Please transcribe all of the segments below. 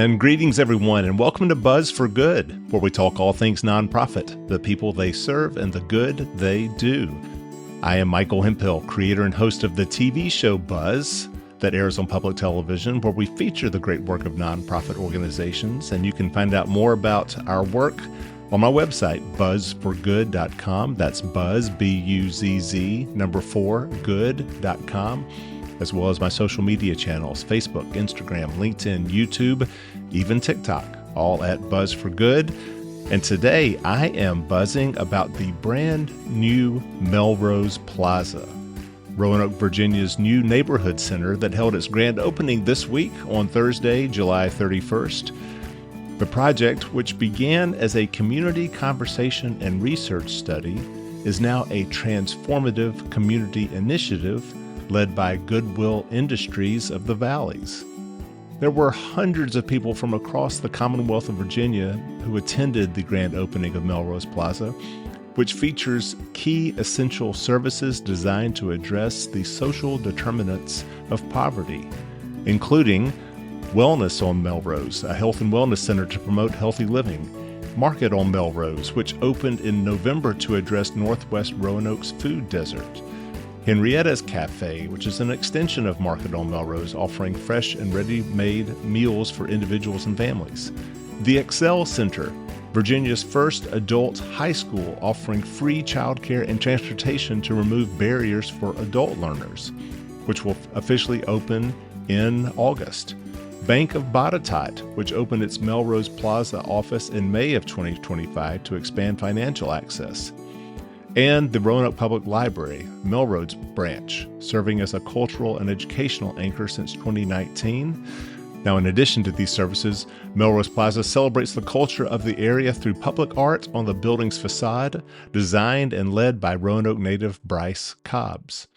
And greetings, everyone, and welcome to Buzz for Good, where we talk all things nonprofit, the people they serve, and the good they do. I am Michael Hemphill, creator and host of the TV show Buzz that airs on public television, where we feature the great work of nonprofit organizations. And you can find out more about our work on my website, buzzforgood.com. That's buzz, B-U-Z-Z, 4, good.com. As well as my social media channels, Facebook, Instagram, LinkedIn, YouTube, even TikTok, all at Buzz for Good. And today I am buzzing about the brand new Melrose Plaza, Roanoke, Virginia's new neighborhood center that held its grand opening this week on Thursday, July 31st. The project, which began as a community conversation and research study, is now a transformative community initiative led by Goodwill Industries of the Valleys. There were hundreds of people from across the Commonwealth of Virginia who attended the grand opening of Melrose Plaza, which features key essential services designed to address the social determinants of poverty, including Wellness on Melrose, a health and wellness center to promote healthy living, Market on Melrose, which opened in November to address Northwest Roanoke's food desert, Henrietta's Cafe, which is an extension of Market on Melrose, offering fresh and ready-made meals for individuals and families. The Excel Center, Virginia's first adult high school, offering free childcare and transportation to remove barriers for adult learners, which will officially open in August. Bank of Botetourt, which opened its Melrose Plaza office in May of 2025 to expand financial access. And the Roanoke Public Library, Melrose branch, serving as a cultural and educational anchor since 2019. Now, in addition to these services, Melrose Plaza celebrates the culture of the area through public art on the building's facade, designed and led by Roanoke native Bryce Cobbs.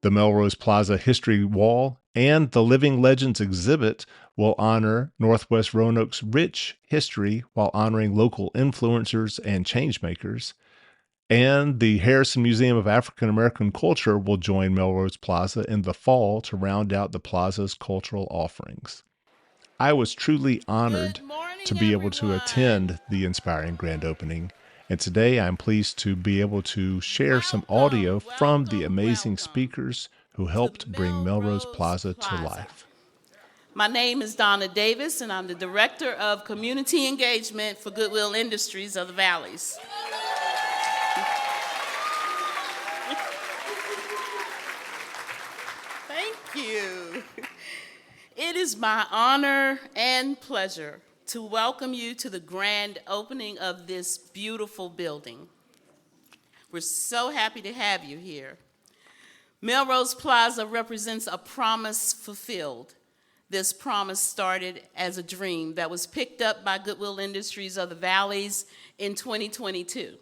The Melrose Plaza History Wall and the Living Legends exhibit will honor Northwest Roanoke's rich history while honoring local influencers and changemakers. And the Harrison Museum of African American Culture will join Melrose Plaza in the fall to round out the plaza's cultural offerings. I was truly honored to be able to attend the inspiring grand opening, and today I'm pleased to be able to share some audio from the amazing speakers who helped bring Melrose Plaza to life. My name is Donna Davis, and I'm the Director of Community Engagement for Goodwill Industries of the Valleys. Thank you. It is my honor and pleasure to welcome you to the grand opening of this beautiful building. We're so happy to have you here. Melrose Plaza represents a promise fulfilled. This promise started as a dream that was picked up by Goodwill Industries of the Valleys in 2022.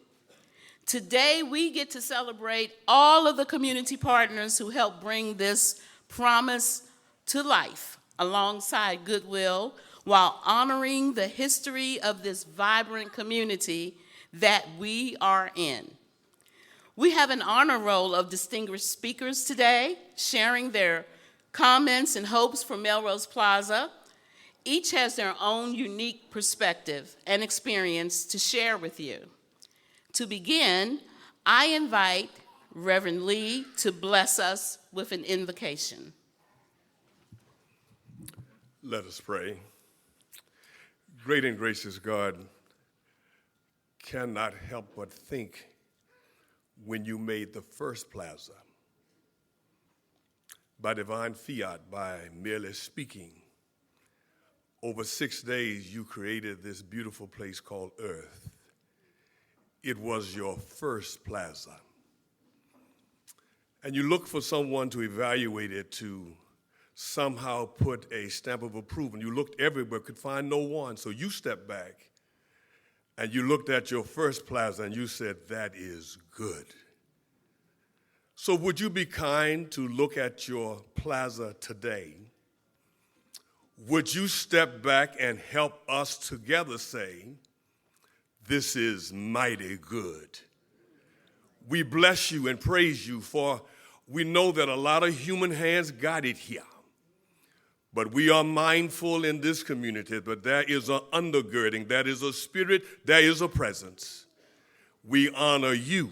Today, we get to celebrate all of the community partners who helped bring this promise to life alongside Goodwill while honoring the history of this vibrant community that we are in. We have an honor roll of distinguished speakers today, sharing their comments and hopes for Melrose Plaza. Each has their own unique perspective and experience to share with you. To begin, I invite Reverend Lee to bless us with an invocation. Let us pray. Great and gracious God, cannot help but think when you made the first plaza, by divine fiat, by merely speaking, over 6 days you created this beautiful place called Earth. It was your first plaza. And you looked for someone to evaluate it, to somehow put a stamp of approval. And you looked everywhere, could find no one. So you stepped back and you looked at your first plaza and you said, that is good. So would you be kind to look at your plaza today? Would you step back and help us together say, this is mighty good? We bless you and praise you, for we know that a lot of human hands got it here. But we are mindful in this community, but there is an undergirding, there is a spirit, there is a presence. We honor you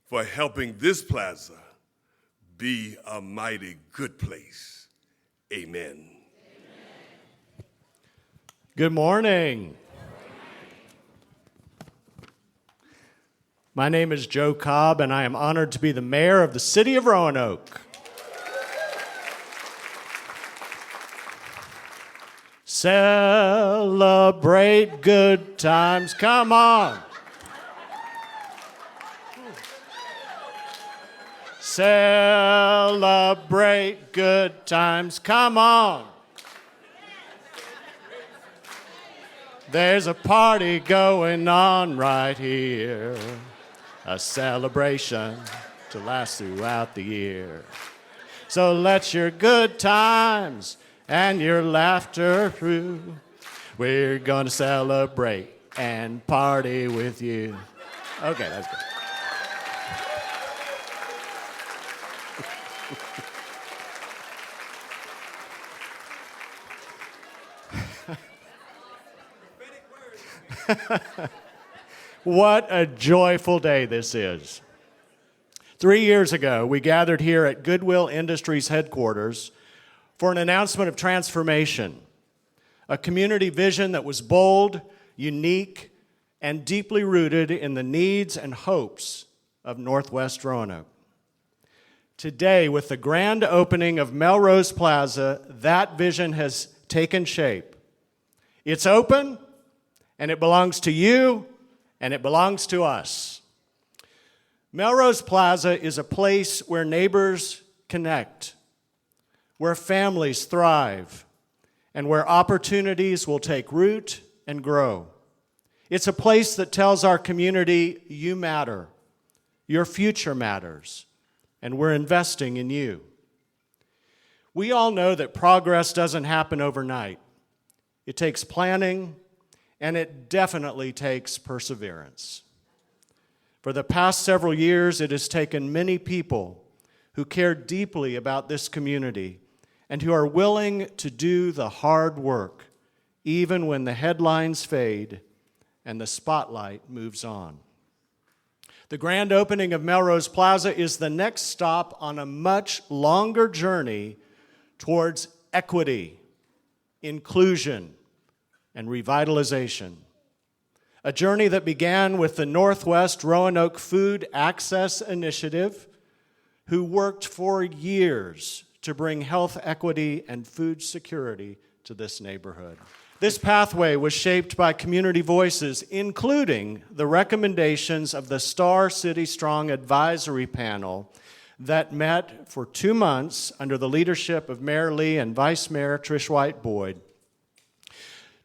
for helping this plaza be a mighty good place. Amen. Good morning. My name is Joe Cobb, and I am honored to be the mayor of the city of Roanoke. Celebrate good times. Come on. Celebrate good times. Come on. There's a party going on right here. A celebration to last throughout the year. So let your good times and your laughter through. We're gonna celebrate and party with you. Okay, that's good. What a joyful day this is. 3 years ago, we gathered here at Goodwill Industries headquarters for an announcement of transformation, a community vision that was bold, unique, and deeply rooted in the needs and hopes of Northwest Roanoke. Today, with the grand opening of Melrose Plaza, that vision has taken shape. It's open, and it belongs to you, and it belongs to us. Melrose Plaza is a place where neighbors connect, where families thrive, and where opportunities will take root and grow. It's a place that tells our community, you matter, your future matters, and we're investing in you. We all know that progress doesn't happen overnight. It takes planning, and it definitely takes perseverance. For the past several years, it has taken many people who care deeply about this community and who are willing to do the hard work, even when the headlines fade and the spotlight moves on. The grand opening of Melrose Plaza is the next stop on a much longer journey towards equity, inclusion, and revitalization. A journey that began with the Northwest Roanoke Food Access Initiative, who worked for years to bring health equity and food security to this neighborhood. This pathway was shaped by community voices, including the recommendations of the Star City Strong Advisory Panel that met for 2 months under the leadership of Mayor Lee and Vice Mayor Trish White Boyd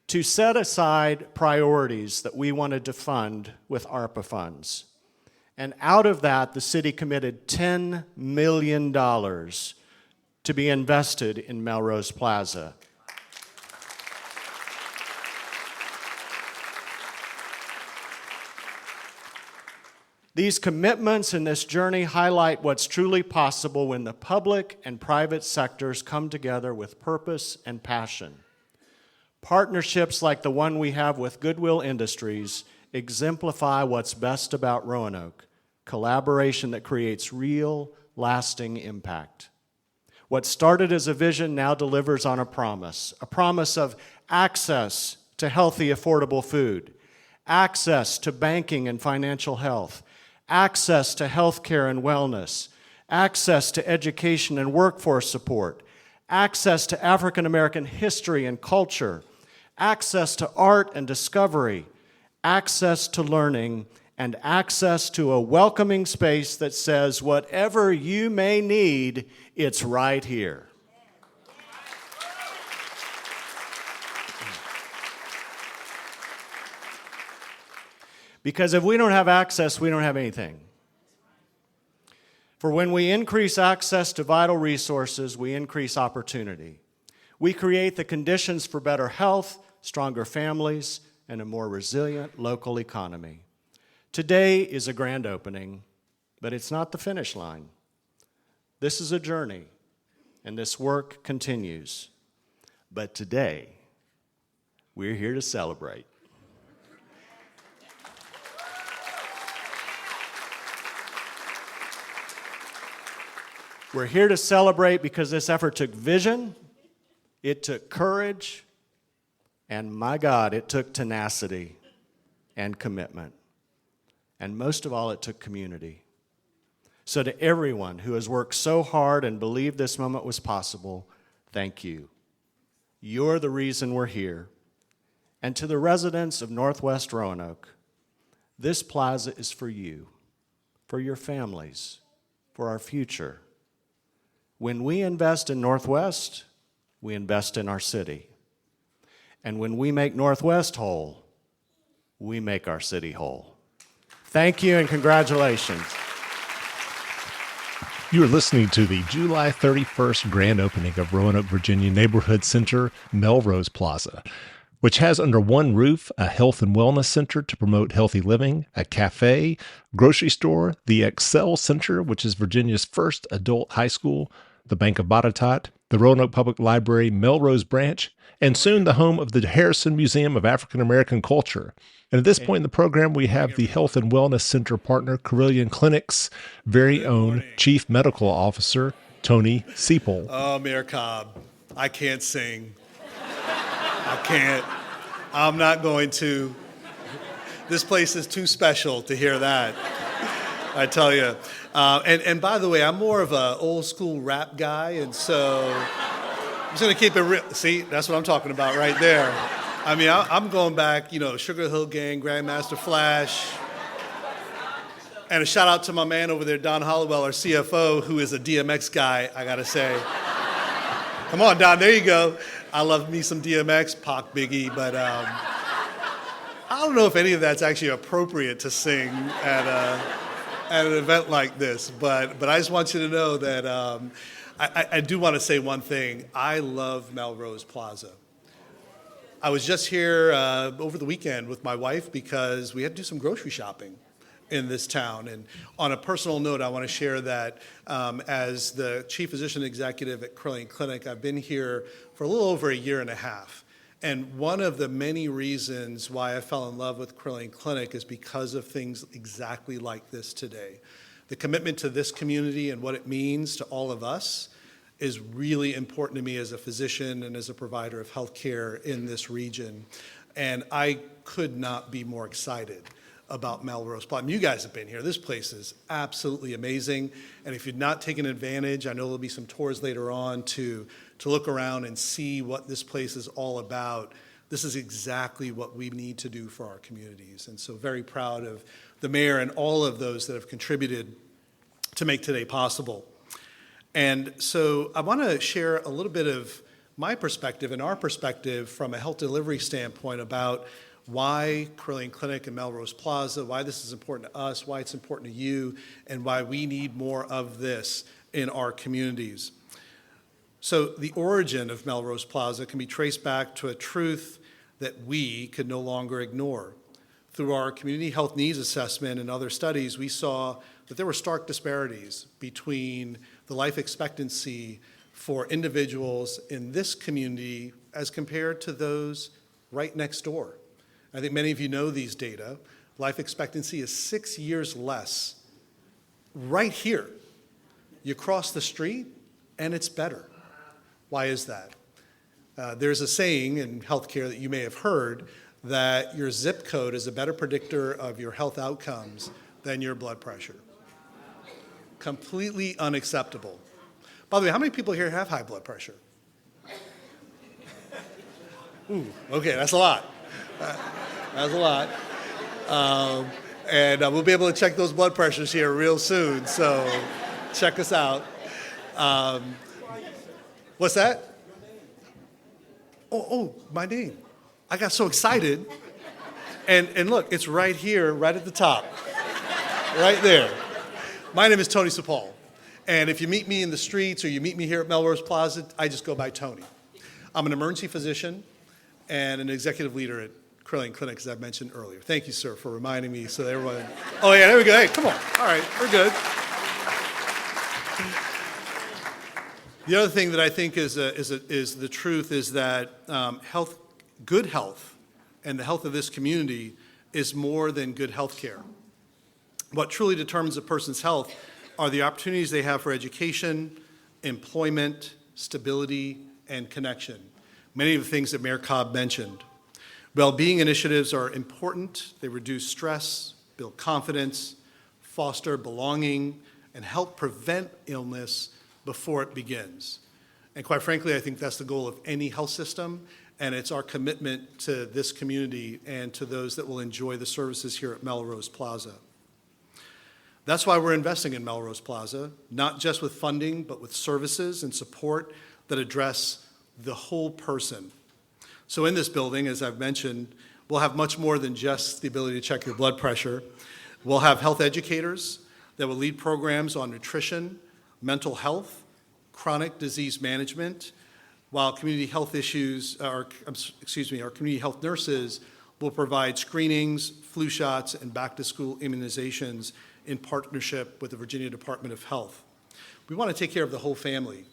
to set aside priorities that we wanted to fund with ARPA funds. And out of that, the city committed $10 million to be invested in Melrose Plaza. These commitments in this journey highlight what's truly possible when the public and private sectors come together with purpose and passion. Partnerships like the one we have with Goodwill Industries exemplify what's best about Roanoke, collaboration that creates real, lasting impact. What started as a vision now delivers on a promise of access to healthy, affordable food, access to banking and financial health, access to health care and wellness, access to education and workforce support, access to African American history and culture, access to art and discovery, access to learning, and access to a welcoming space that says, whatever you may need, it's right here. Because if we don't have access, we don't have anything. For when we increase access to vital resources, we increase opportunity. We create the conditions for better health, stronger families, and a more resilient local economy. Today is a grand opening, but it's not the finish line. This is a journey, and this work continues. But today, we're here to celebrate. We're here to celebrate because this effort took vision, it took courage, and my God, it took tenacity and commitment. And most of all, it took community. So to everyone who has worked so hard and believed this moment was possible, thank you. You're the reason we're here. And to the residents of Northwest Roanoke, this plaza is for you, for your families, for our future. When we invest in Northwest, we invest in our city. And when we make Northwest whole, we make our city whole. Thank you and congratulations. You are listening to the July 31st grand opening of Roanoke, Virginia Neighborhood Center, Melrose Plaza, which has under one roof a health and wellness center to promote healthy living, a cafe, grocery store, the Excel Center, which is Virginia's first adult high school, the Bank of Botetourt, the Roanoke Public Library Melrose Branch, and soon the home of the Harrison Museum of African American Culture. And at this point in the program, we have the Health and Wellness Center partner, Carilion Clinic's very own Chief Medical Officer, Tony Seipel. Oh, Mayor Cobb, I can't sing. I can't. I'm not going to. This place is too special to hear that, I tell you. And by the way, I'm more of an old school rap guy, and so I'm just going to keep it real. See, that's what I'm talking about right there. I mean, I'm going back, Sugar Hill Gang, Grandmaster Flash. And a shout out to my man over there, Don Hollowell, our CFO, who is a DMX guy, I got to say. Come on, Don, there you go. I love me some DMX, Pac, Biggie, but I don't know if any of that's actually appropriate to sing at an event like this, but I just want you to know that I do want to say one thing. I love Melrose Plaza. I was just here over the weekend with my wife because we had to do some grocery shopping in this town. And on a personal note, I want to share that as the Chief Physician Executive at Carilion Clinic, I've been here for a little over a year and a half. And one of the many reasons why I fell in love with Carilion Clinic is because of things exactly like this today. The commitment to this community and what it means to all of us is really important to me as a physician and as a provider of health care in this region. And I could not be more excited about Melrose Plaza. You guys have been here. This place is absolutely amazing. And if you've not taken advantage, I know there'll be some tours later on to look around and see what this place is all about. This is exactly what we need to do for our communities. And so very proud of the mayor and all of those that have contributed to make today possible. And so I want to share a little bit of my perspective and our perspective from a health delivery standpoint about why Carilion Clinic and Melrose Plaza, why this is important to us, why it's important to you, and why we need more of this in our communities. So the origin of Melrose Plaza can be traced back to a truth that we could no longer ignore. Through our community health needs assessment and other studies, we saw that there were stark disparities between the life expectancy for individuals in this community as compared to those right next door. I think many of you know these data. Life expectancy is 6 years less right here. You cross the street and it's better. Why is that? There's a saying in healthcare that you may have heard that your zip code is a better predictor of your health outcomes than your blood pressure. Completely unacceptable. By the way, how many people here have high blood pressure? Ooh, okay, that's a lot. That's a lot. And we'll be able to check those blood pressures here real soon, so check us out. What's that? Oh, my name. I got so excited. And look, it's right here, right at the top. Right there. My name is Tony Seipel. And if you meet me in the streets or you meet me here at Melrose Plaza, I just go by Tony. I'm an emergency physician and an executive leader at Carilion Clinic, as I mentioned earlier. Thank you, sir, for reminding me so that everyone... Oh, yeah, there we go. Hey, come on. All right, we're good. The other thing that I think is the truth is that good health, and the health of this community is more than good health care. What truly determines a person's health are the opportunities they have for education, employment, stability, and connection. Many of the things that Mayor Cobb mentioned. Well-being initiatives are important. They reduce stress, build confidence, foster belonging, and help prevent illness before it begins. And quite frankly, I think that's the goal of any health system, and it's our commitment to this community and to those that will enjoy the services here at Melrose Plaza. That's why we're investing in Melrose Plaza, not just with funding, but with services and support that address the whole person. So in this building, as I've mentioned, we'll have much more than just the ability to check your blood pressure. We'll have health educators that will lead programs on nutrition, mental health, chronic disease management, while community health our community health nurses will provide screenings, flu shots, and back-to-school immunizations in partnership with the Virginia Department of Health. We want to take care of the whole family,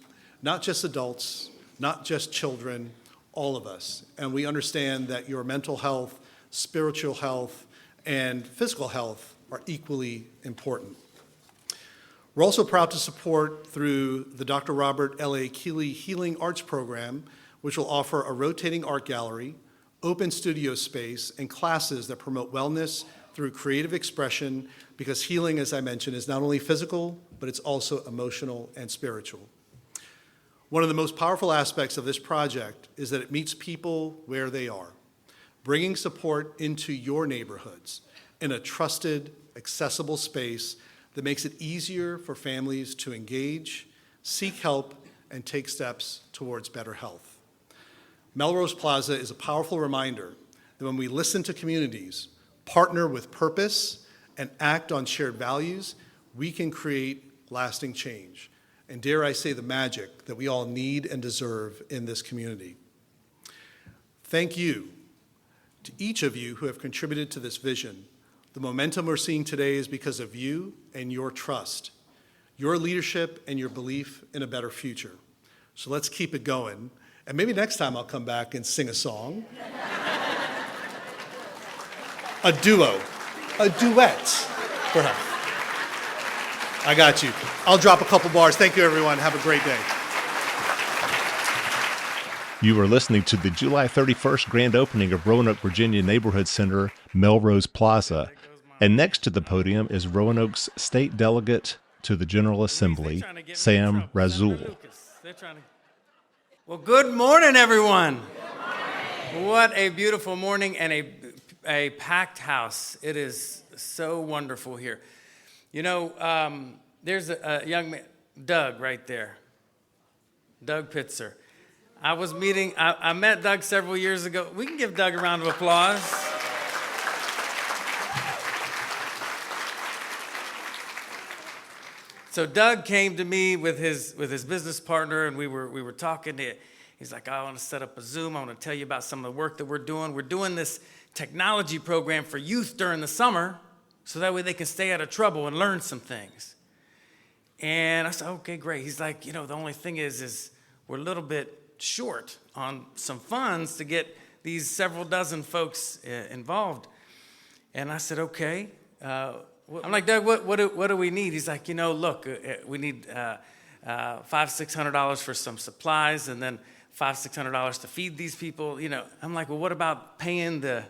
not just adults, not just children, all of us. And we understand that your mental health, spiritual health, and physical health are equally important. We're also proud to support through the Dr. Robert L.A. Keeley Healing Arts Program, which will offer a rotating art gallery, open studio space, and classes that promote wellness through creative expression, because healing, as I mentioned, is not only physical, but it's also emotional and spiritual. One of the most powerful aspects of this project is that it meets people where they are, bringing support into your neighborhoods in a trusted, accessible space that makes it easier for families to engage, seek help, and take steps towards better health. Melrose Plaza is a powerful reminder that when we listen to communities, partner with purpose, and act on shared values, we can create lasting change. And dare I say, the magic that we all need and deserve in this community. Thank you to each of you who have contributed to this vision. The momentum we're seeing today is because of you and your trust, your leadership, and your belief in a better future. So let's keep it going. And maybe next time I'll come back and sing a song. A duet, perhaps. I got you. I'll drop a couple bars. Thank you, everyone. Have a great day. You are listening to the July 31st grand opening of Roanoke, Virginia Neighborhood Center, Melrose Plaza. And next to the podium is Roanoke's State Delegate to the General Assembly, Sam Razul. Well, good morning, everyone. What a beautiful morning and a packed house. It is so wonderful here. You know, there's a young man, Doug, right there. Doug Pitzer. I met Doug several years ago. We can give Doug a round of applause. So Doug came to me with his business partner, and we were talking. He's like, I want to set up a Zoom. I want to tell you about some of the work that we're doing. We're doing this technology program for youth during the summer, so that way they can stay out of trouble and learn some things. And I said, okay, great. He's like, you know, the only thing is we're a little bit short on some funds to get these several dozen folks involved. And I said, okay. I'm like, Doug, what do we need? He's like, you know, look, we need $500-600 for some supplies, and then $500-600 to feed these people. You know, I'm like, well, what about paying the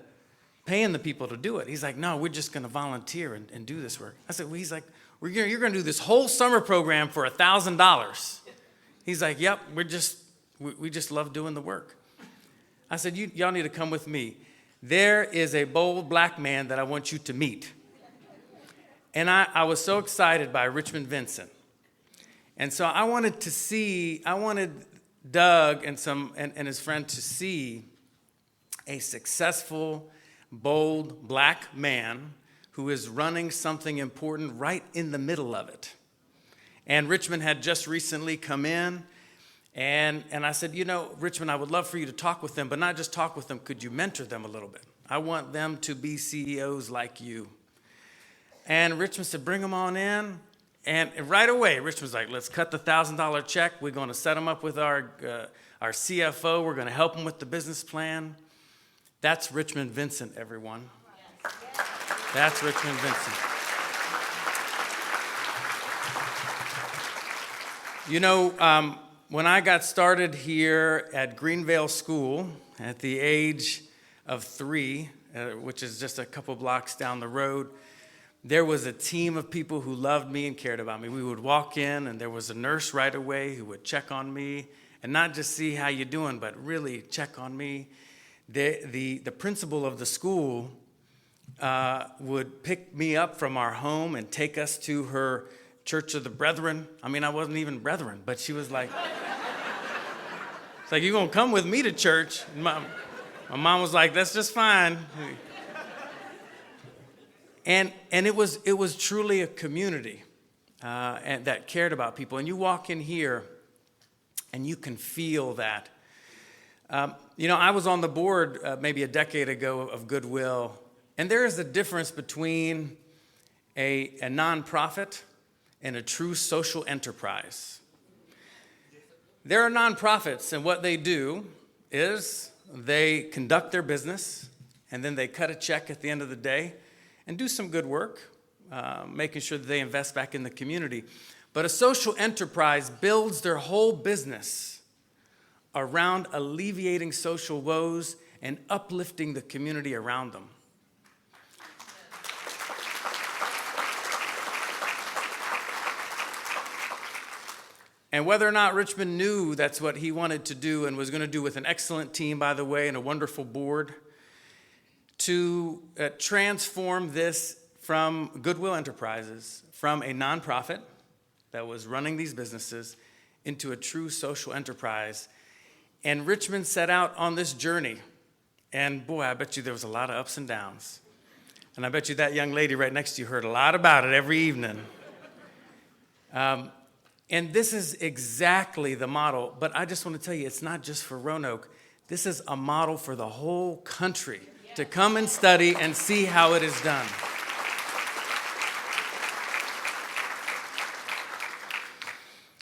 people to do it? He's like, no, we're just going to volunteer and do this work. I said, well, he's like, you're going to do this whole summer program for $1,000. He's like, yep, we just love doing the work. I said, y'all need to come with me. There is a bold black man that I want you to meet. And I was so excited by Richmond Vincent. And so I wanted Doug and his friend to see a successful, bold black man who is running something important right in the middle of it. And Richmond had just recently come in, and I said, you know, Richmond, I would love for you to talk with them, but not just talk with them. Could you mentor them a little bit? I want them to be CEOs like you. And Richmond said, bring them on in. And right away, Richmond's like, let's cut the $1,000 check. We're going to set him up with our CFO. We're going to help him with the business plan. That's Richmond Vincent, everyone. That's Richmond Vincent. You know, when I got started here at Greenvale School at the age of 3, which is just a couple blocks down the road, there was a team of people who loved me and cared about me. We would walk in, and there was a nurse right away who would check on me, and not just see how you doing, but really check on me. The principal of the school would pick me up from our home and take us to her Church of the Brethren. I mean, I wasn't even brethren, but she was like, it's like, you're going to come with me to church? And my mom was like, that's just fine. And it was truly a community and that cared about people. And you walk in here, and you can feel that. You know, I was on the board maybe a decade ago of Goodwill, and there is a difference between a nonprofit and a true social enterprise. There are nonprofits, and what they do is they conduct their business, and then they cut a check at the end of the day and do some good work, making sure that they invest back in the community. But a social enterprise builds their whole business around alleviating social woes and uplifting the community around them. And whether or not Richmond knew that's what he wanted to do and was going to do with an excellent team, by the way, and a wonderful board, to transform this from Goodwill Enterprises, from a nonprofit that was running these businesses, into a true social enterprise. And Richmond set out on this journey. And boy, I bet you there was a lot of ups and downs. And I bet you that young lady right next to you heard a lot about it every evening. And this is exactly the model. But I just want to tell you, it's not just for Roanoke. This is a model for the whole country to come and study and see how it is done.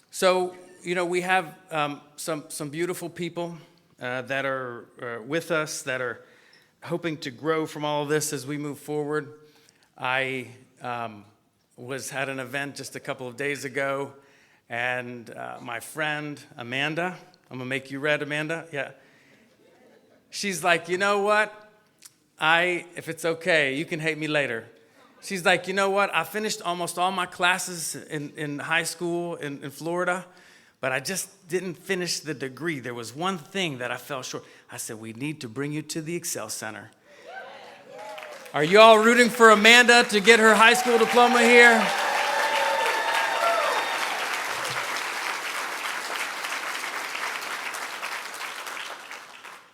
So, you know, we have some beautiful people that are with us, that are hoping to grow from all of this as we move forward. I was at an event just a couple of days ago, and my friend Amanda, I'm gonna make you red, Amanda, yeah. She's like, you know what? If it's okay, you can hate me later. She's like, you know what? I finished almost all my classes in high school in Florida, but I just didn't finish the degree. There was one thing that I fell short. I said, we need to bring you to the Excel Center. Are you all rooting for Amanda to get her high school diploma here?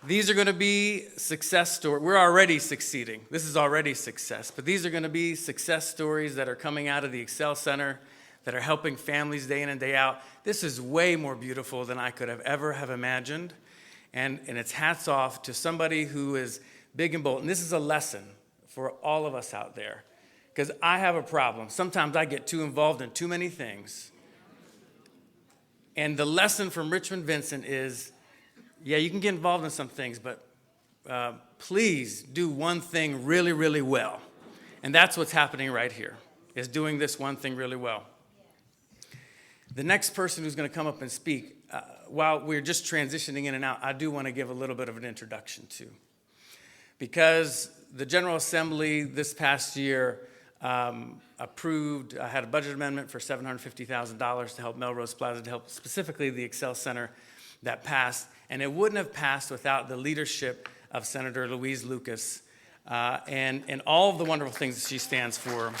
These are going to be success stories. We're already succeeding. This is already success. But these are going to be success stories that are coming out of the Excel Center, that are helping families day in and day out. This is way more beautiful than I could have ever have imagined. And it's hats off to somebody who is big and bold. And this is a lesson for all of us out there. Because I have a problem. Sometimes I get too involved in too many things. And the lesson from Richmond Vincent is, yeah, you can get involved in some things, but please do one thing really, really well. And that's what's happening right here, is doing this one thing really well. The next person who's going to come up and speak, while we're just transitioning in and out, I do want to give a little bit of an introduction to. Because the General Assembly this past year approved, had a budget amendment for $750,000 to help Melrose Plaza, to help specifically the Excel Center, that passed. And it wouldn't have passed without the leadership of Senator Louise Lucas and all of the wonderful things that she stands for.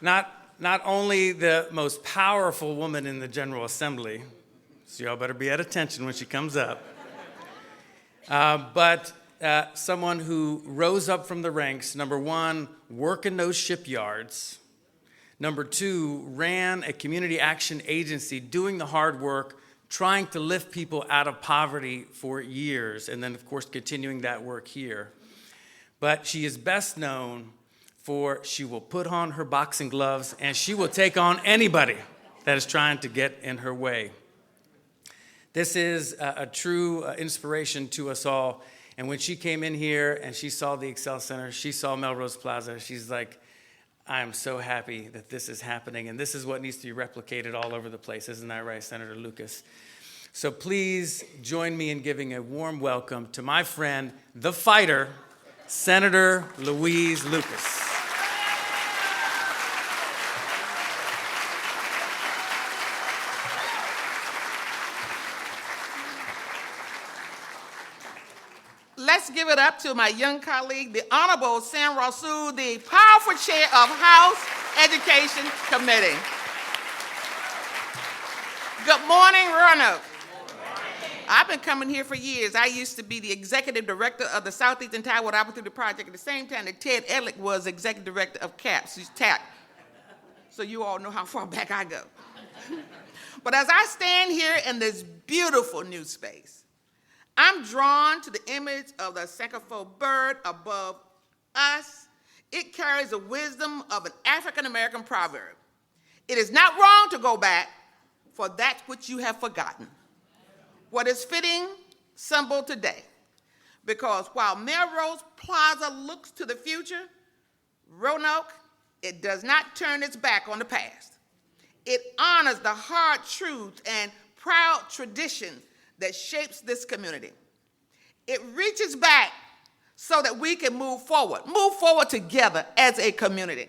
Not only the most powerful woman in the General Assembly, so y'all better be at attention when she comes up, but someone who rose up from the ranks, number one, working those shipyards. Number two, ran a community action agency, doing the hard work, trying to lift people out of poverty for years, and then, of course, continuing that work here. but she is best known for she will put on her boxing gloves and she will take on anybody that is trying to get in her way. This is a true inspiration to us all. And when she came in here and she saw the Excel Center, she saw Melrose Plaza, she's like, I am so happy that this is happening. And this is what needs to be replicated all over the place. Isn't that right, Senator Lucas? So please join me in giving a warm welcome to my friend, the fighter, Senator Louise Lucas. Let's give it up to my young colleague, the Honorable Sam Rasul, the powerful chair of House Education Committee. Good morning, Roanoke. I've been coming here for years. I used to be the executive director of the Southeastern Tidewater Opportunity Project at the same time that Ted Edlick was executive director of CAPS, who's TAC. So you all know how far back I go. But as I stand here in this beautiful new space, I'm drawn to the image of the Sankofa bird above us. It carries the wisdom of an African-American proverb. It is not wrong to go back for that which you have forgotten. What is fitting symbol today? Because while Melrose Plaza looks to the future, Roanoke, it does not turn its back on the past. It honors the hard truth and proud tradition that shapes this community. It reaches back so that we can move forward together as a community.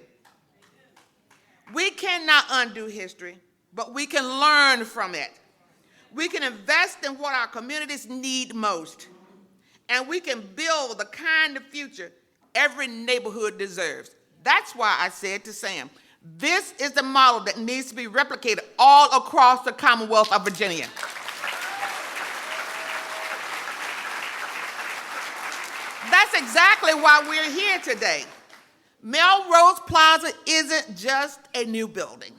We cannot undo history, but we can learn from it. We can invest in what our communities need most, and we can build the kind of future every neighborhood deserves. That's why I said to Sam, this is the model that needs to be replicated all across the Commonwealth of Virginia. That's exactly why we're here today. Melrose Plaza isn't just a new building.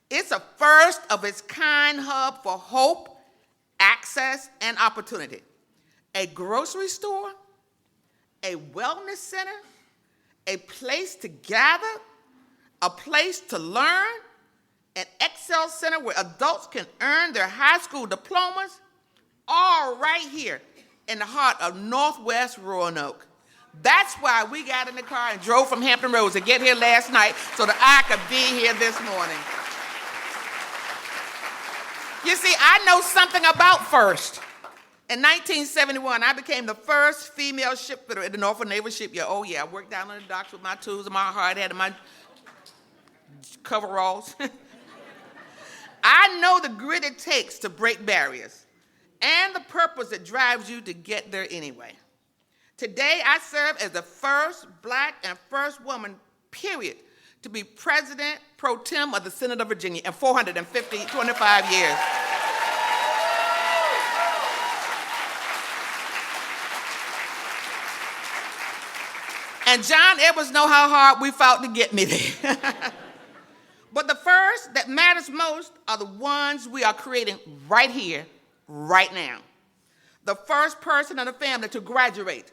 It's a first of its kind hub for hope, access, and opportunity. A grocery store, a wellness center, a place to gather, a place to learn, an Excel Center where adults can earn their high school diplomas, all right here in the heart of Northwest Roanoke. That's why we got in the car and drove from Hampton Roads to get here last night so that I could be here this morning. You see, I know something about first. In 1971, I became the first female shipfitter at the Norfolk Naval Shipyard. Oh yeah, I worked down on the docks with my tools and my hard hat and my coveralls. I know the grit it takes to break barriers and the purpose that drives you to get there anyway. Today, I serve as the first black and first woman, period, to be president pro tem of the Senate of Virginia in 25 years. And John Edwards know how hard we fought to get me there. But the first that matters most are the ones we are creating right here, right now. The first person in the family to graduate.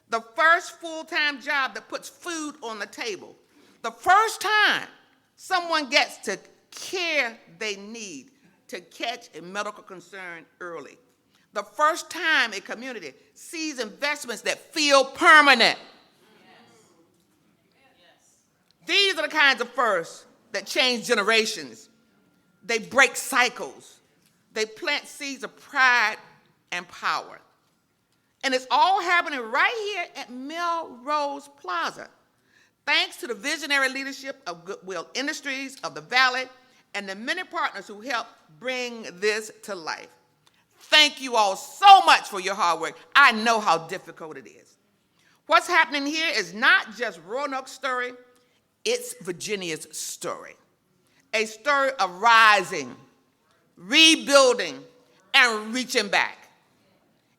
The first full-time job that puts food on the table. The first time someone gets to care they need to catch a medical concern early. The first time a community sees investments that feel permanent. These are the kinds of firsts that change generations. They break cycles. They plant seeds of pride and power. And it's all happening right here at Melrose Plaza, thanks to the visionary leadership of Goodwill Industries of the Valley and the many partners who helped bring this to life. Thank you all so much for your hard work. I know how difficult it is. What's happening here is not just Roanoke's story, it's Virginia's story. A story of rising, rebuilding, and reaching back.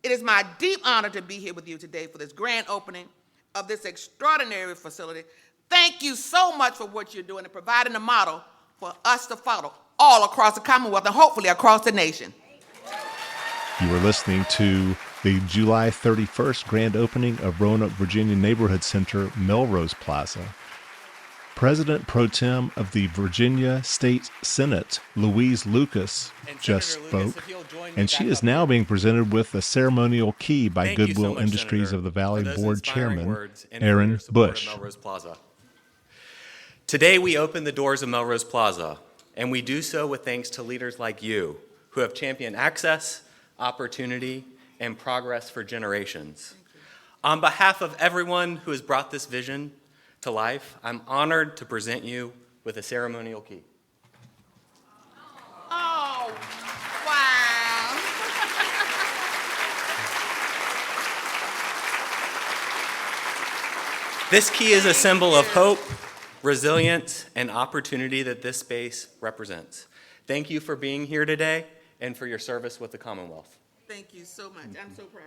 It is my deep honor to be here with you today for this grand opening of this extraordinary facility. Thank you so much for what you're doing and providing a model for us to follow all across the Commonwealth and hopefully across the nation. You were listening to the July 31st grand opening of Roanoke, Virginia Neighborhood Center, Melrose Plaza. President Pro Tem of the Virginia State Senate, Louise Lucas, just spoke, and she is now being presented with a ceremonial key by Goodwill Industries of the Valley Board Chairman, Aaron Bush. Today we open the doors of Melrose Plaza, and we do so with thanks to leaders like you who have championed access, opportunity, and progress for generations. On behalf of everyone who has brought this vision to life, I'm honored to present you with a ceremonial key. Oh, wow. This key is a symbol of hope, resilience, and opportunity that this space represents. Thank you for being here today and for your service with the Commonwealth. Thank you so much. I'm so proud.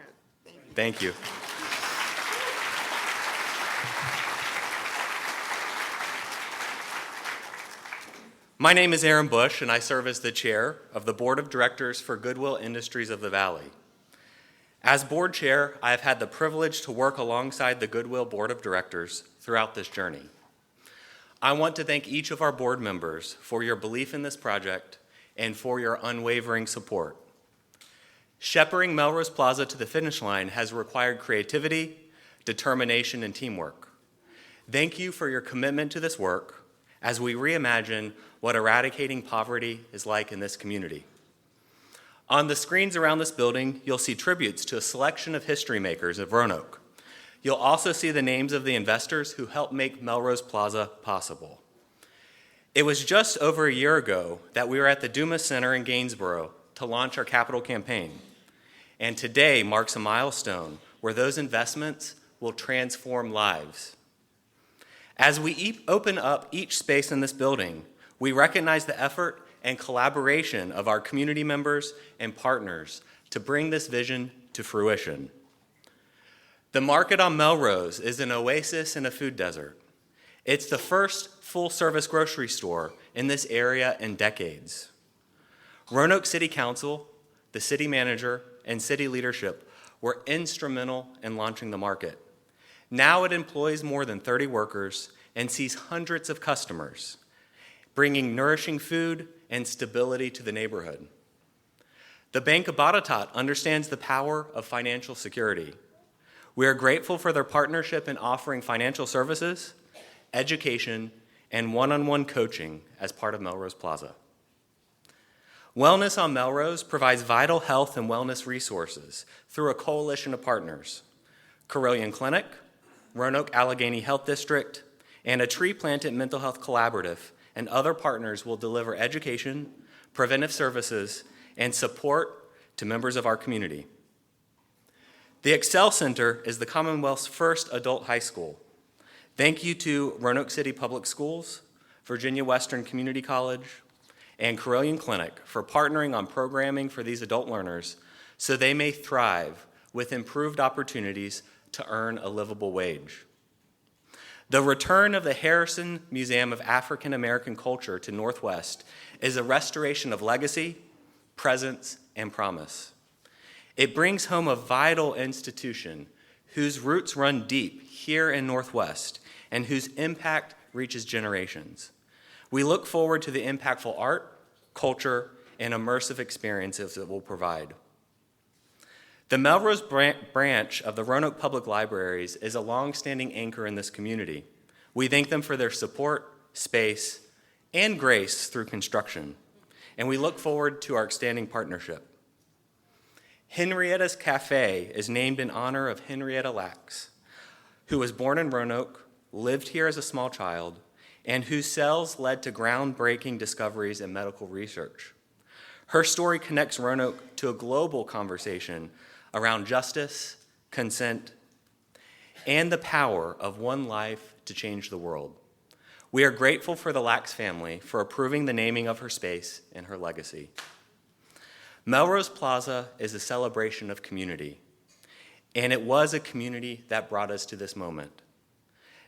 Thank you. My name is Aaron Bush, and I serve as the chair of the Board of Directors for Goodwill Industries of the Valley. As board chair, I have had the privilege to work alongside the Goodwill Board of Directors throughout this journey. I want to thank each of our board members for your belief in this project and for your unwavering support. Shepherding Melrose Plaza to the finish line has required creativity, determination, and teamwork. Thank you for your commitment to this work as we reimagine what eradicating poverty is like in this community. On the screens around this building, you'll see tributes to a selection of history makers of Roanoke. You'll also see the names of the investors who helped make Melrose Plaza possible. It was just over a year ago that we were at the Dumas Center in Gainsborough to launch our capital campaign. And today marks a milestone where those investments will transform lives. As we open up each space in this building, we recognize the effort and collaboration of our community members and partners to bring this vision to fruition. The market on Melrose is an oasis in a food desert. It's the first full-service grocery store in this area in decades. Roanoke City Council, the city manager, and city leadership were instrumental in launching the market. Now it employs more than 30 workers and sees hundreds of customers, bringing nourishing food and stability to the neighborhood. The Bank of Botetourt understands the power of financial security. We are grateful for their partnership in offering financial services, education, and one-on-one coaching as part of Melrose Plaza. Wellness on Melrose provides vital health and wellness resources through a coalition of partners: Carilion Clinic, Roanoke Allegheny Health District, and a Tree Planted Mental Health Collaborative, and other partners will deliver education, preventive services, and support to members of our community. The Excel Center is the Commonwealth's first adult high school. Thank you to Roanoke City Public Schools, Virginia Western Community College, and Carilion Clinic for partnering on programming for these adult learners so they may thrive with improved opportunities to earn a livable wage. The return of the Harrison Museum of African American Culture to Northwest is a restoration of legacy, presence, and promise. It brings home a vital institution whose roots run deep here in Northwest and whose impact reaches generations. We look forward to the impactful art, culture, and immersive experiences it will provide. The Melrose branch of the Roanoke Public Libraries is a long-standing anchor in this community. We thank them for their support, space, and grace through construction, and we look forward to our expanding partnership. Henrietta's Cafe is named in honor of Henrietta Lacks, who was born in Roanoke, lived here as a small child, and whose cells led to groundbreaking discoveries in medical research. Her story connects Roanoke to a global conversation around justice, consent, and the power of one life to change the world. We are grateful for the Lacks family for approving the naming of her space and her legacy. Melrose Plaza is a celebration of community, and it was a community that brought us to this moment.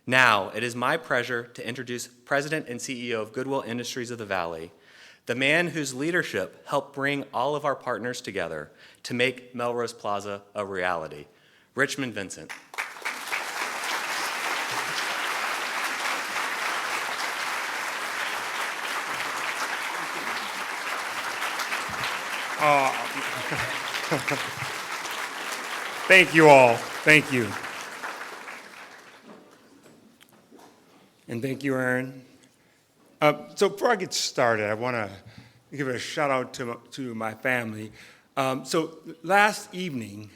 Now, it is my pleasure to introduce President and CEO of Goodwill Industries of the Valley, the man whose leadership helped bring all of our partners together to make Melrose Plaza a reality, Richmond Vincent. Thank you all. Thank you. And thank you, Aaron. So before I get started, I want to give a shout out to my family. So last evening,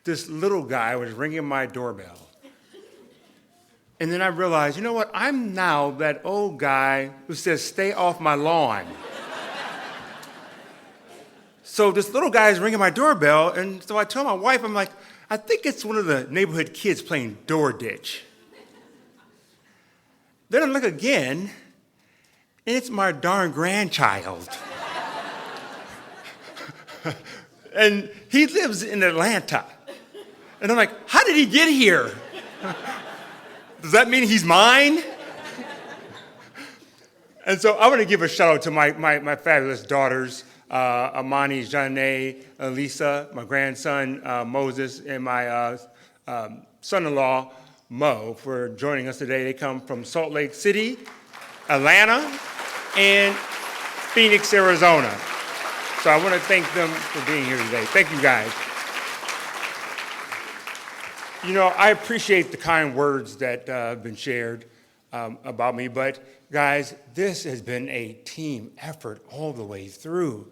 this little guy was ringing my doorbell. And then I realized, you know what? I'm now that old guy who says, stay off my lawn. So this little guy is ringing my doorbell, and so I tell my wife, I'm like, I think it's one of the neighborhood kids playing door ditch. Then I look again, and it's my darn grandchild. And he lives in Atlanta. And I'm like, how did he get here? Does that mean he's mine? And so I want to give a shout out to my fabulous daughters, Amani, Janae, Elisa, my grandson, Moses, and my son-in-law, Mo, for joining us today. They come from Salt Lake City, Atlanta, and Phoenix, Arizona. So I want to thank them for being here today. Thank you, guys. You know, I appreciate the kind words that have been shared about me, but guys, this has been a team effort all the way through.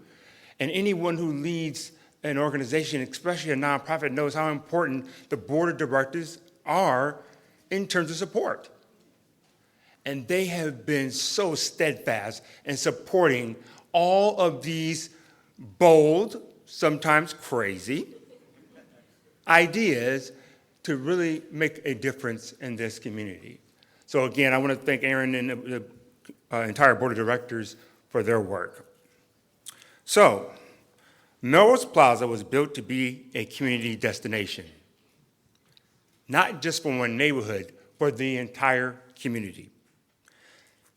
And anyone who leads an organization, especially a nonprofit, knows how important the board of directors are in terms of support. And they have been so steadfast in supporting all of these bold, sometimes crazy, ideas to really make a difference in this community. So again, I want to thank Aaron and the entire board of directors for their work. So, Melrose Plaza was built to be a community destination, not just for one neighborhood, for the entire community.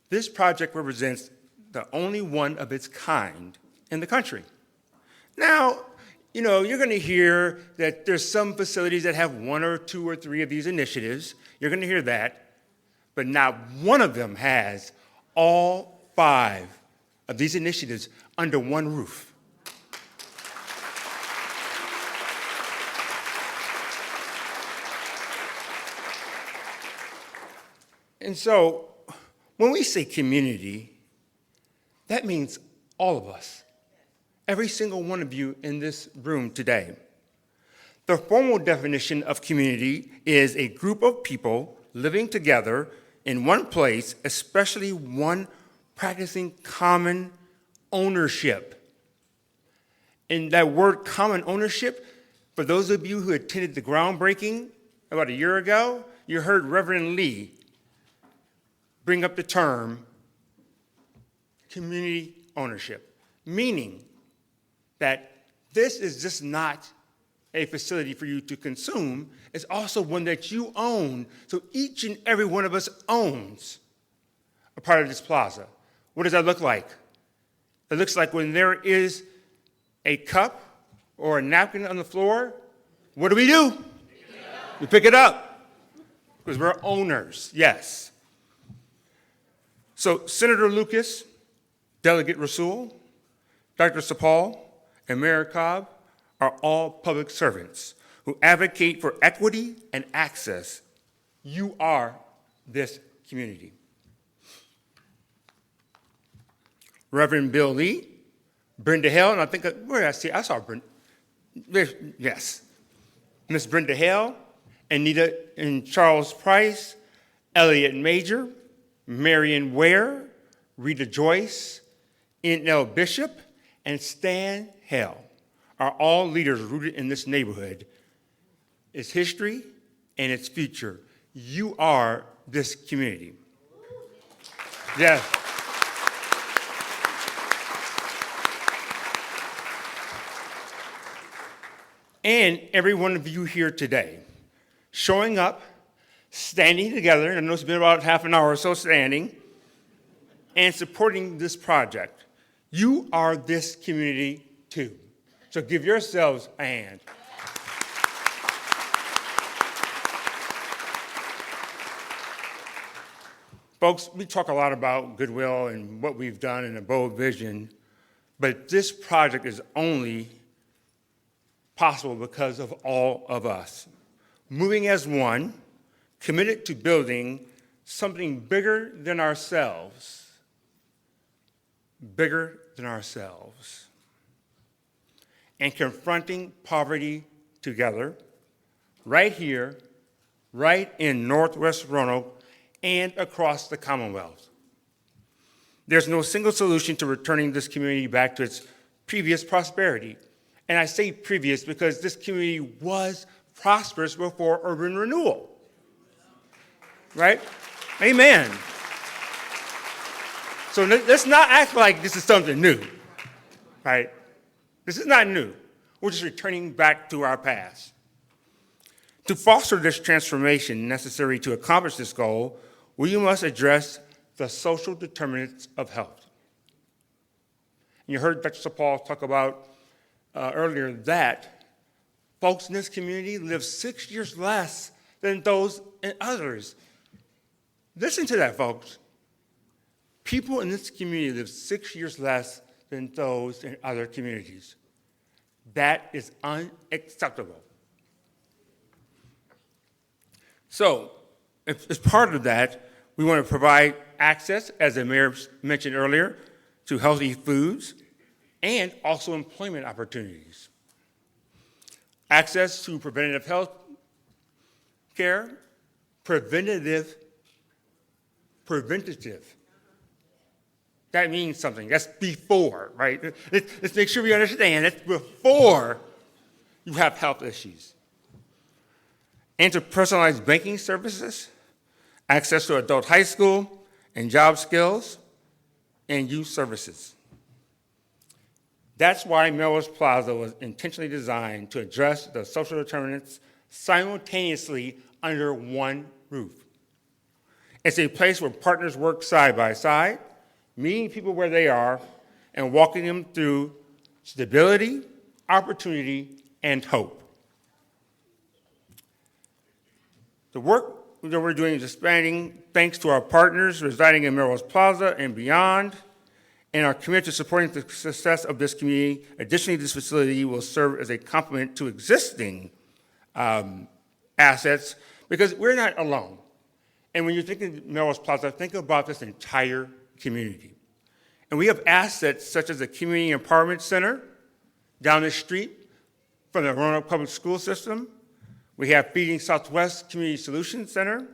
This project represents the only one of its kind in the country. Now, you know, you're going to hear that there's some facilities that have one or two or three of these initiatives. You're going to hear that, but not one of them has all 5 of these initiatives under one roof. And so, when we say community, that means all of us, every single one of you in this room today. The formal definition of community is a group of people living together in one place, especially one practicing common ownership. And that word common ownership, for those of you who attended the groundbreaking about a year ago, you heard Reverend Lee bring up the term community ownership, meaning that this is just not a facility for you to consume, it's also one that you own. So each and every one of us owns a part of this plaza. What does that look like? It looks like when there is a cup or a napkin on the floor, what do? We pick it up because we're owners, yes. So Senator Lucas, Delegate Rasul, Dr. Sapal, and Mayor Cobb are all public servants who advocate for equity and access. You are this community. Reverend Bill Lee, Brenda Hale, and I think, where did I see? I saw Brenda. Yes. Miss Brenda Hale, Anita and Charles Price, Elliot Major, Marion Ware, Rita Joyce, N.L. Bishop, and Stan Hale are all leaders rooted in this neighborhood, its history, and its future. You are this community. Yes. And every one of you here today, showing up, standing together, and I know it's been about half an hour or so standing, and supporting this project. You are this community too. So give yourselves a hand. Folks, we talk a lot about goodwill and what we've done and a bold vision, but this project is only possible because of all of us. Moving as one, committed to building something bigger than ourselves. Bigger than ourselves. And confronting poverty together, right here, right in Northwest Roanoke, and across the Commonwealth. There's no single solution to returning this community back to its previous prosperity. And I say previous because this community was prosperous before urban renewal. Right? Amen. So let's not act like this is something new. Right? This is not new. We're just returning back to our past. To foster this transformation necessary to accomplish this goal, we must address the social determinants of health. You heard Dr. Paul talk about earlier that folks in this community live 6 years less than those in others. Listen to that, folks. People in this community live 6 years less than those in other communities. That is unacceptable. So, as part of that, we want to provide access, as the mayor mentioned earlier, to healthy foods and also employment opportunities. Access to preventative health care, preventative. That means something. That's before, right? Let's make sure we understand. That's before you have health issues. And to personalized banking services, access to adult high school and job skills, and youth services. That's why Melrose Plaza was intentionally designed to address the social determinants simultaneously under one roof. It's a place where partners work side by side, meeting people where they are, and walking them through stability, opportunity, and hope. The work that we're doing is expanding thanks to our partners residing in Melrose Plaza and beyond, and are committed to supporting the success of this community. Additionally, this facility will serve as a complement to existing assets because we're not alone. And when you're thinking Melrose Plaza, think about this entire community. And we have assets such as the Community Empowerment Center down the street from the Roanoke Public School System. We have Feeding Southwest Community Solutions Center,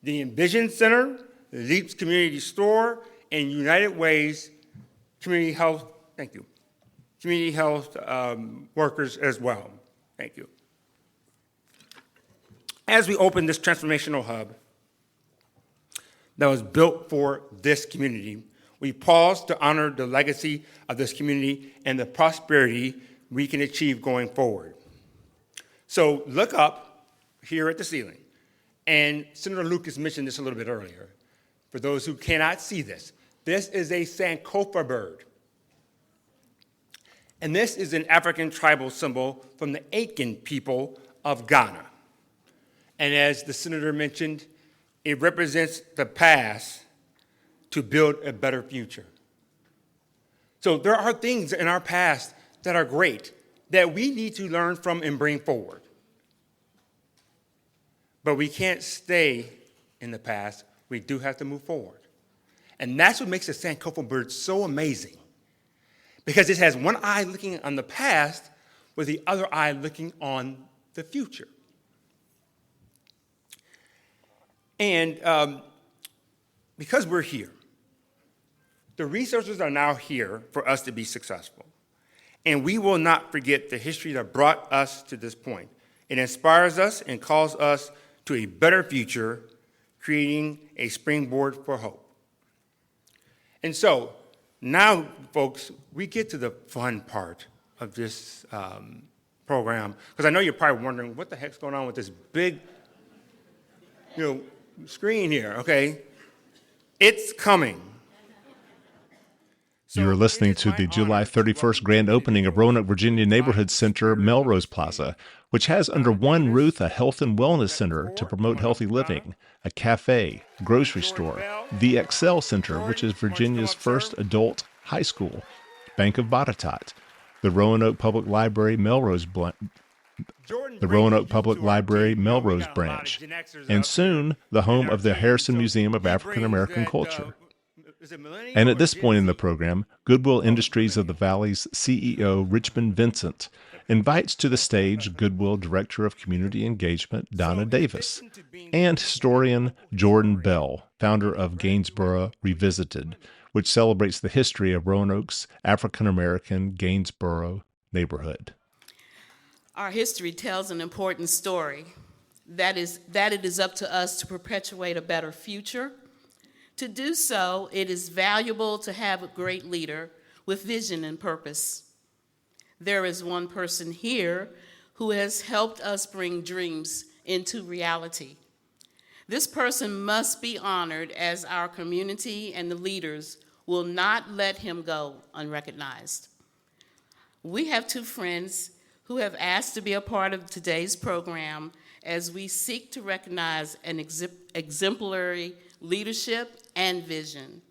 the Envision Center, the Leaps Community Store, and United Way's community health, thank you, community health workers as well. Thank you. As we open this transformational hub that was built for this community, we pause to honor the legacy of this community and the prosperity we can achieve going forward. So look up here at the ceiling. And Senator Lucas mentioned this a little bit earlier. For those who cannot see this is a Sankofa bird. And this is an African tribal symbol from the Akan people of Ghana. And as the senator mentioned, it represents the past to build a better future. So there are things in our past that are great that we need to learn from and bring forward. But we can't stay in the past. We do have to move forward. And that's what makes the Sankofa bird so amazing. Because it has one eye looking on the past with the other eye looking on the future. And because we're here, the resources are now here for us to be successful. And we will not forget the history that brought us to this point. It inspires us and calls us to a better future, creating a springboard for hope. And so now, folks, we get to the fun part of this program, because I know you're probably wondering what the heck's going on with this big, screen here, okay? It's coming. You are listening to the July 31st grand opening of Roanoke, Virginia Neighborhood Center, Melrose Plaza, which has under one roof a health and wellness center to promote healthy living, a cafe, grocery store, the Excel Center, which is Virginia's first adult high school, Bank of Botetourt, the Roanoke Public Library Melrose branch, and soon the home of the Harrison Museum of African American Culture. And at this point in the program, Goodwill Industries of the Valley's CEO, Richmond Vincent, invites to the stage Goodwill Director of Community Engagement, Donna Davis, and historian Jordan Bell, founder of Gainsborough Revisited, which celebrates the history of Roanoke's African American Gainsborough neighborhood. Our history tells an important story, that it is up to us to perpetuate a better future. To do so, it is valuable to have a great leader with vision and purpose. There is one person here who has helped us bring dreams into reality. This person must be honored, as our community and the leaders will not let him go unrecognized. We have two friends who have asked to be a part of today's program as we seek to recognize an exemplary leadership and vision.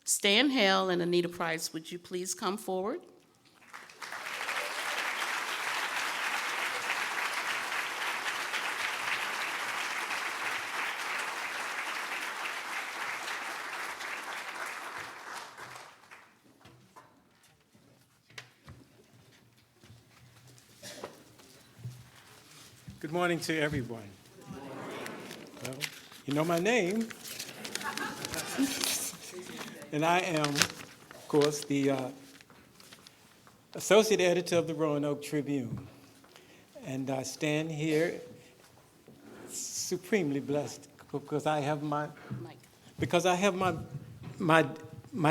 Stan Hale and Anita Price, would you please come forward? Good morning to everyone. Well, you know my name. And I am, of course, the associate editor of the Roanoke Tribune. And I stand here supremely blessed because I have my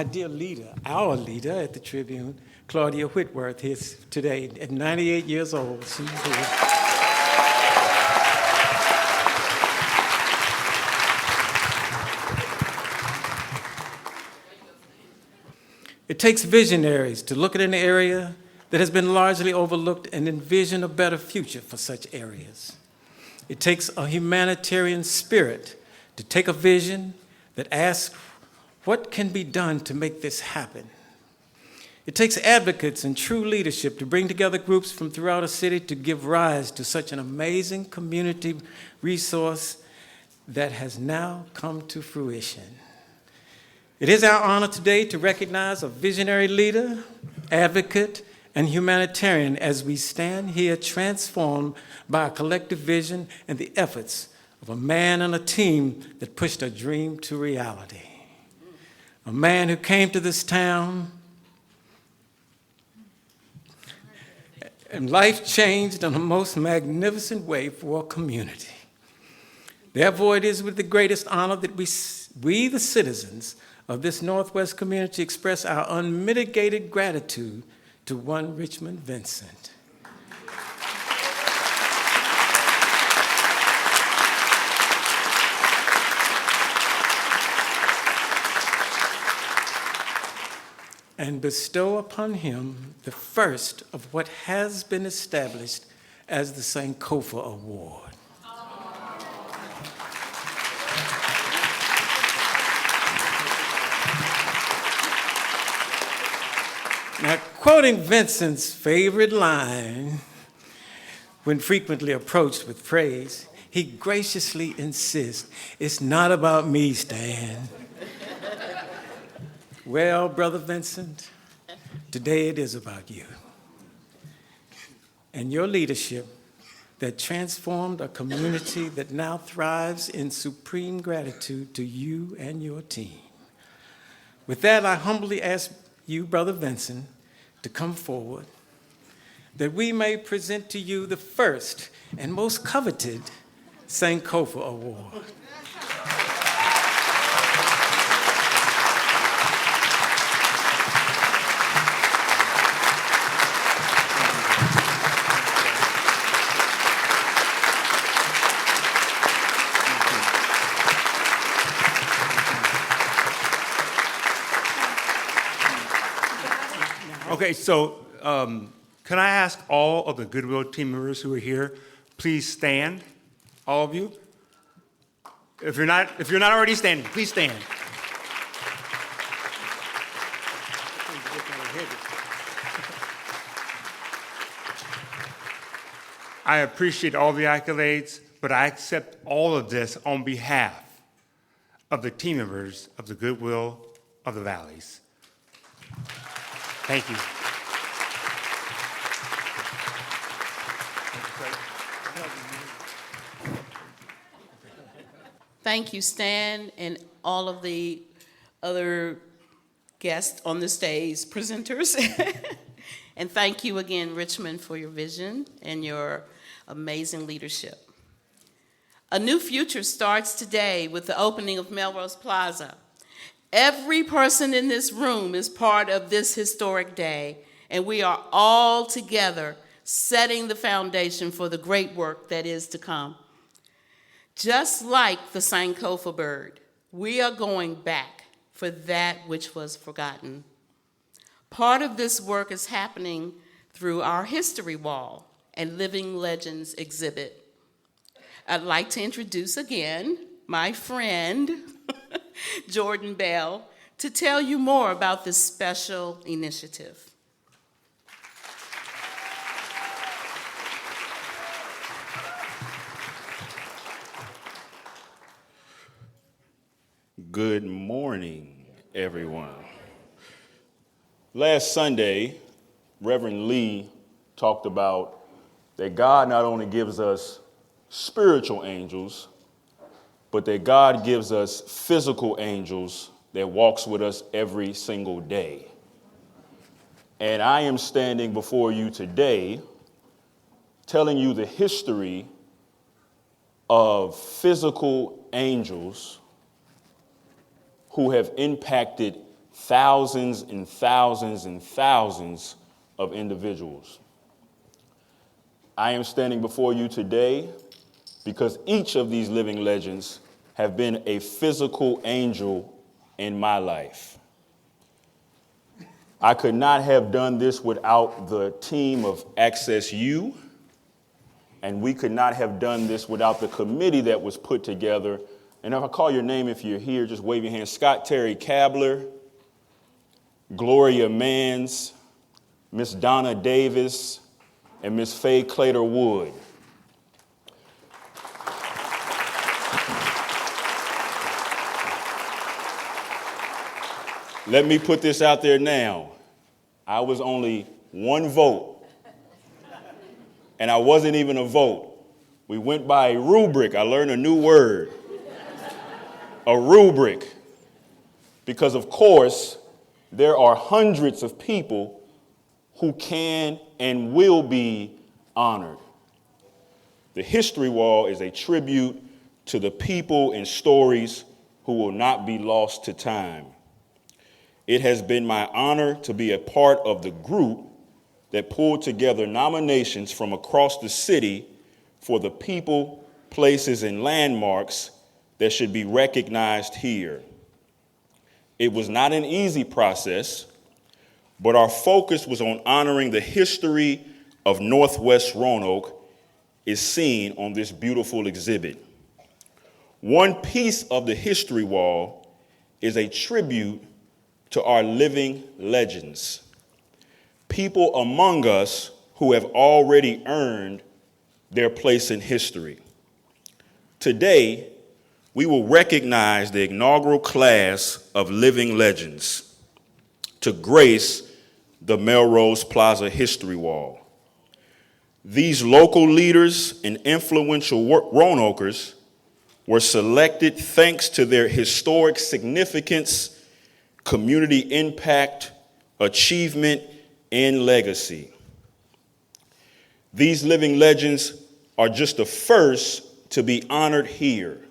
dear leader, our leader at the Tribune, Claudia Whitworth, here today at 98 years old. She's here. It takes visionaries to look at an area that has been largely overlooked and envision a better future for such areas. It takes a humanitarian spirit to take a vision that asks, what can be done to make this happen? It takes advocates and true leadership to bring together groups from throughout a city to give rise to such an amazing community resource that has now come to fruition. It is our honor today to recognize a visionary leader, advocate, and humanitarian as we stand here transformed by a collective vision and the efforts of a man and a team that pushed a dream to reality. A man who came to this town and life changed in a most magnificent way for a community. Therefore, it is with the greatest honor that we the citizens of this Northwest community, express our unmitigated gratitude to one Richmond Vincent. And bestow upon him the first of what has been established as the Sankofa Award. Now, quoting Vincent's favorite line, when frequently approached with praise, he graciously insists, "It's not about me, Stan." Well, Brother Vincent, today it is about you and your leadership that transformed a community that now thrives in supreme gratitude to you and your team. With that, I humbly ask you, Brother Vincent, to come forward, that we may present to you the first and most coveted Sankofa Award. Okay, so can I ask all of the Goodwill team members who are here, please stand, all of you? If you're not already standing, please stand. I appreciate all the accolades, but I accept all of this on behalf of the team members of the Goodwill of the Valleys. Thank you. Thank you, Stan, and all of the other guests on the stage, presenters. And thank you again, Richmond, for your vision and your amazing leadership. A new future starts today with the opening of Melrose Plaza. Every person in this room is part of this historic day, and we are all together setting the foundation for the great work that is to come. Just like the Sankofa bird, we are going back for that which was forgotten. Part of this work is happening through our history wall and Living Legends exhibit. I'd like to introduce again my friend, Jordan Bell, to tell you more about this special initiative. Good morning, everyone. Last Sunday, Reverend Lee talked about that God not only gives us spiritual angels, but that God gives us physical angels that walks with us every single day. And I am standing before you today telling you the history of physical angels who have impacted thousands and thousands and thousands of individuals. I am standing before you today because each of these living legends have been a physical angel in my life. I could not have done this without the team of Access U, and we could not have done this without the committee that was put together. And if I call your name, if you're here, just wave your hand. Scott Terry Cabler, Gloria Mans, Miss Donna Davis, and Miss Faye Clater Wood. Let me put this out there now. I was only one vote, and I wasn't even a vote. We went by a rubric. I learned a new word. A rubric. Because, of course, there are hundreds of people who can and will be honored. The History Wall is a tribute to the people and stories who will not be lost to time. It has been my honor to be a part of the group that pulled together nominations from across the city for the people, places, and landmarks that should be recognized here. It was not an easy process, but our focus was on honoring the history of Northwest Roanoke is seen on this beautiful exhibit. One piece of the History Wall is a tribute to our living legends, people among us who have already earned their place in history. Today, we will recognize the inaugural class of living legends to grace the Melrose Plaza History Wall. These local leaders and influential Roanokers were selected thanks to their historic significance, community impact, achievement, and legacy. These living legends are just the first to be honored here.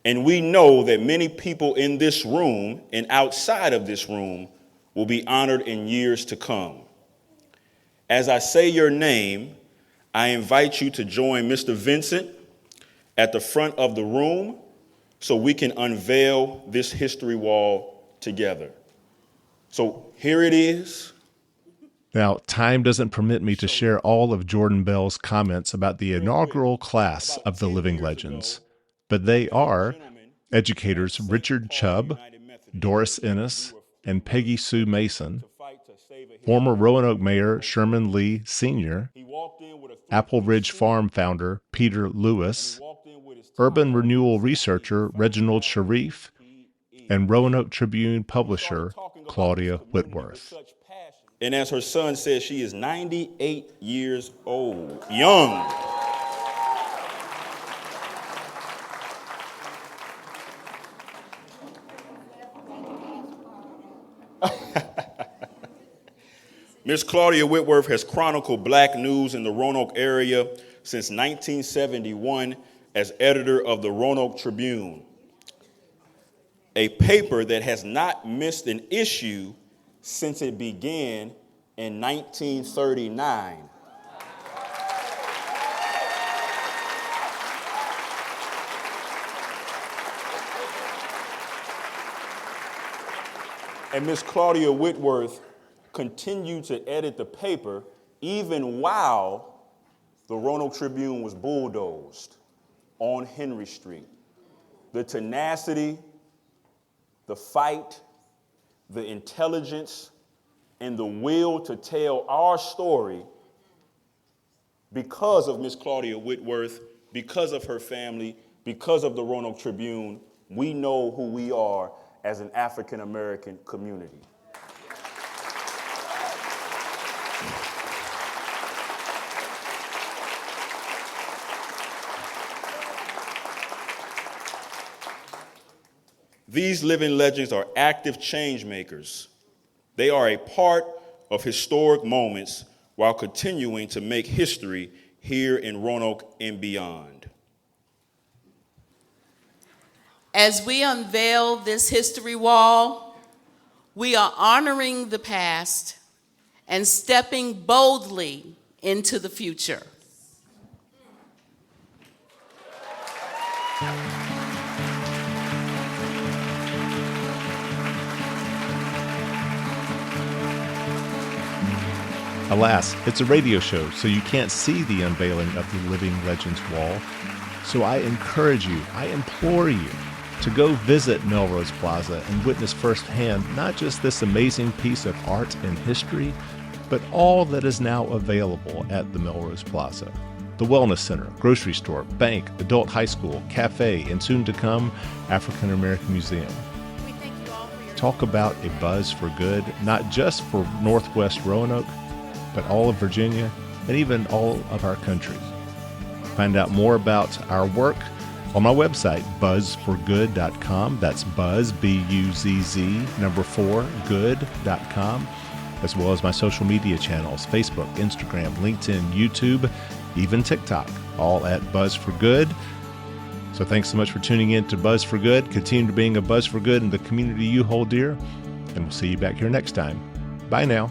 And we know that many people in this room and outside of this room will be honored in years to come. As I say your name, I invite you to join Mr. Vincent at the front of the room so we can unveil this history wall together. So here it is. Now, time doesn't permit me to share all of Jordan Bell's comments about the inaugural class of the Living Legends, but they are educators Richard Chubb, Doris Ennis, and Peggy Sue Mason, former Roanoke Mayor Sherman Lee Sr., Apple Ridge Farm founder Peter Lewis, urban renewal researcher Reginald Sharif, and Roanoke Tribune publisher Claudia Whitworth. And as her son says, she is 98 years old, young. Miss Claudia Whitworth has chronicled black news in the Roanoke area since 1971 as editor of the Roanoke Tribune, a paper that has not missed an issue since it began in 1939. And Miss Claudia Whitworth continued to edit the paper even while the Roanoke Tribune was bulldozed on Henry Street. The tenacity, the fight, the intelligence, and the will to tell our story because of Miss Claudia Whitworth, because of her family, because of the Roanoke Tribune, we know who we are as an African American community. These living legends are active change makers. They are a part of historic moments while continuing to make history here in Roanoke and beyond. As we unveil this history wall, we are honoring the past and stepping boldly into the future. Alas, it's a radio show, so you can't see the unveiling of the Living Legends wall. So I encourage you, I implore you, to go visit Melrose Plaza and witness firsthand not just this amazing piece of art and history, but all that is now available at the Melrose Plaza. The Wellness Center, grocery store, bank, adult high school, cafe, and soon to come, African American Museum. Talk about a buzz for good, not just for Northwest Roanoke, but all of Virginia and even all of our country. Find out more about our work on my website, buzzforgood.com. That's buzz, B-U-Z-Z, 4, good.com, as well as my social media channels, Facebook, Instagram, LinkedIn, YouTube, even TikTok, all at Buzz for Good. So thanks so much for tuning in to Buzz for Good. Continue to being a Buzz for Good in the community you hold dear, and we'll see you back here next time. Bye now.